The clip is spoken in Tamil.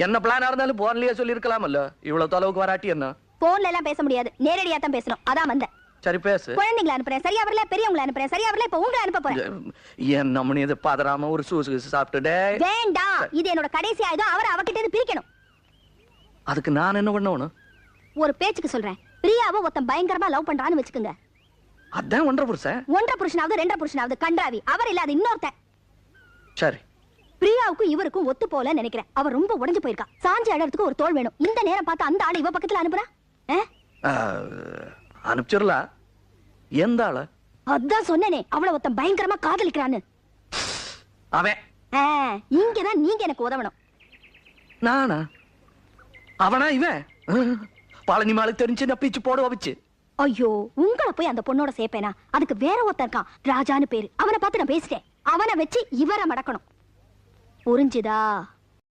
என்ன பிளானா இருந்தாலும் போன்லயே சொல்லிருக்கலாமல்ல, இவ்வளவு தொலைவுக்கு வராட்டி என்ன? போன்ல எல்லாம் பேச முடியாது, நேரடியா தான் பேசணும். அதான் வந்தேன். சரி பேசு. குழந்தைங்களை அனுப்புறேன், சரியா வரல. பெரியவங்களை அனுப்புறேன், சரியா வரல. இப்ப உங்களை அனுப்ப போறேன். என் நம்மனி இது பாதராம ஒரு சூசு சாப்பிட்டுடே. வேண்டாம், இது என்னோட கடைசி ஆயுதம். அவரை அவகிட்ட இருந்து பிரிக்கணும். அதுக்கு நான் என்ன பண்ணணும்? ஒரு பேச்சுக்கு சொல்றேன். பிரியாவை ஒருத்தன் பயங்கரமா லவ் பண்றான்னு வச்சுக்கோங்க. அதான் ஒன்றரை புருஷன். ஒன்றரை புருஷனாவது ரெண்டரை புருஷனாவது கண்டாவி. அவர் இல்லாத இன்னொருத்தன். சரி. பிரியாவுக்கும் இவருக்கும் ஒத்து போல நினைக்கிறேன். அவர் ரொம்ப உடைஞ்சு போயிருக்கா. சாஞ்சி அடறதுக்கு ஒரு தோள் வேணும். இந்த நேரம் பார்த்து அந்த ஆளு இவ பக்கத்துல அனுப்புறா. அனுப்பிச்சிடலாம். எந்த ஆள? அதான் சொன்னேனே, அவளை ஒருத்தன் பயங்கரமா காதலிக்கிறான்னு. அவன் இங்கதான் நீங்க எனக்கு உதவணும். நானா? அவனா இவன்? பழனி மாலுக்கு தெரிஞ்சு நான் பீச்சு போட வச்சு. ஐயோ, உங்களை போய் அந்த பொண்ணோட சேர்ப்பேனா? அதுக்கு வேற ஒருத்தன் இருக்கான், ராஜான்னு பேரு. அவனை பார்த்து நான் பேசிட்டேன். அவனை வச்சு இவரை மடக்கணும். புரிஞ்சுதா?